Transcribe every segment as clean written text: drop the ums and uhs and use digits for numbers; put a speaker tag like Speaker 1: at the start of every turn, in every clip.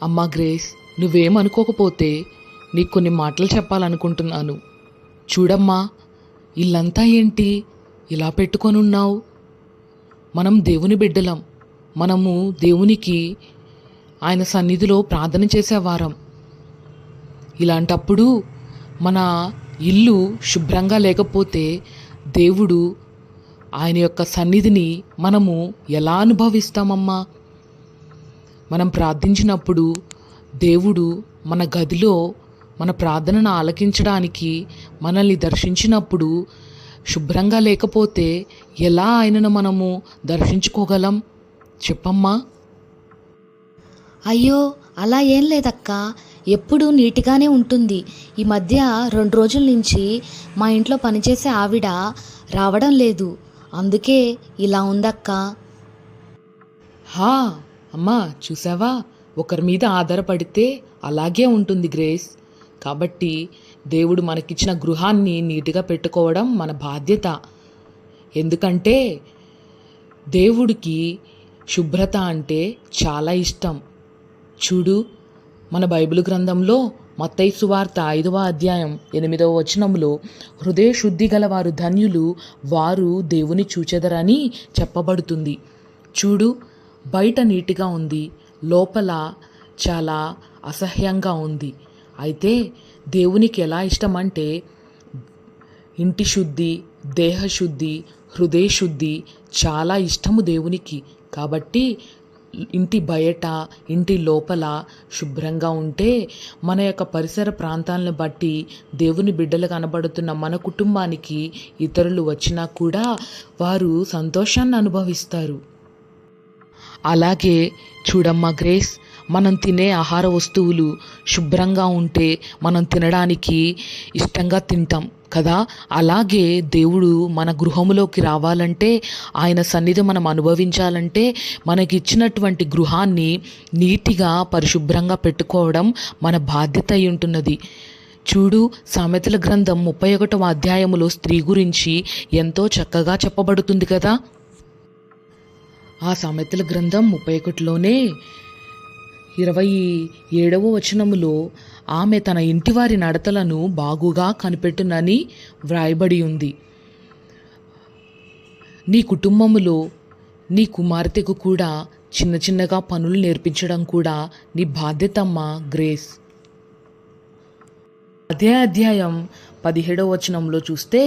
Speaker 1: అమ్మా గ్రేస్, నువ్వేమనుకోకపోతే నీకు కొన్ని మాటలు చెప్పాలనుకుంటున్నాను. చూడమ్మా, ఇల్లంతా ఏంటి ఇలా పెట్టుకొని ఉన్నావు? మనం దేవుని బిడ్డలం. మనము దేవునికి ఆయన సన్నిధిలో ప్రార్థన చేసేవారం. ఇలాంటప్పుడు మన ఇల్లు శుభ్రంగా లేకపోతే దేవుడు ఆయన యొక్క సన్నిధిని మనము ఎలా అనుభవిస్తామమ్మా? మనం ప్రార్థించినప్పుడు దేవుడు మన గదిలో మన ప్రార్థనను ఆలకించడానికి మనల్ని దర్శించినప్పుడు శుభ్రంగా లేకపోతే ఎలా ఆయనను మనము దర్శించుకోగలం? చెప్పమ్మా.
Speaker 2: అయ్యో, అలా ఏం లేదక్క, ఎప్పుడూ నీట్గానే ఉంటుంది. ఈ మధ్య 2 రోజుల నుంచి మా ఇంట్లో పనిచేసే ఆవిడ రావడం లేదు, అందుకే ఇలా ఉందక్క.
Speaker 1: హా అమ్మా, చూసావా, ఒకరి మీద ఆధారపడితే అలాగే ఉంటుంది గ్రేస్. కాబట్టి దేవుడు మనకిచ్చిన గృహాన్ని నీట్గా పెట్టుకోవడం మన బాధ్యత. ఎందుకంటే దేవుడికి శుభ్రత అంటే చాలా ఇష్టం. చూడు, మన బైబిల్ గ్రంథంలో మత్తయి సువార్త 5వ అధ్యాయం 8వ వచనంలో హృదయ శుద్ధి గల వారు ధన్యులు, వారు దేవుని చూచెదరని చెప్పబడుతుంది. చూడు, బయట నీట్గా ఉంది, లోపల చాలా అసహ్యంగా ఉంది. అయితే దేవునికి ఎలా ఇష్టం అంటే ఇంటి శుద్ధి, దేహశుద్ధి, హృదయ శుద్ధి చాలా ఇష్టము దేవునికి. కాబట్టి ఇంటి బయట, ఇంటి లోపల శుభ్రంగా ఉంటే మన యొక్క పరిసర ప్రాంతాలను బట్టి దేవుని బిడ్డలు కనబడుతున్న మన కుటుంబానికి ఇతరులు వచ్చినా కూడా వారు సంతోషాన్ని అనుభవిస్తారు. అలాగే చూడమ్మా గ్రేస్, మనం తినే ఆహార వస్తువులు శుభ్రంగా ఉంటే మనం తినడానికి ఇష్టంగా తింటాం కదా. అలాగే దేవుడు మన గృహములోకి రావాలంటే, ఆయన సన్నిధి మనం అనుభవించాలంటే మనకిచ్చినటువంటి గృహాన్ని నీటిగా పరిశుభ్రంగా పెట్టుకోవడం మన బాధ్యత అయి ఉంటున్నది. చూడు, సామెతల గ్రంథం 31వ అధ్యాయములో స్త్రీ గురించి ఎంతో చక్కగా చెప్పబడుతుంది కదా. ఆ సామెతల గ్రంథం 31లోనే 27వ వచనములో ఆమె తన ఇంటివారి నడతలను బాగుగా కనిపెట్టునని వ్రాయబడి ఉంది. నీ కుటుంబములో నీ కుమార్తెకు కూడా చిన్న చిన్నగా పనులు నేర్పించడం కూడా నీ బాధ్యతమ్మా గ్రేస్. అదే అధ్యాయం 17వ వచనంలో చూస్తే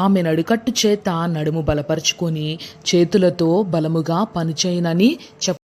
Speaker 1: ఆమె నడుకట్టు చేత నడుము బలపరుచుకొని చేతులతో బలముగా పనిచేయనని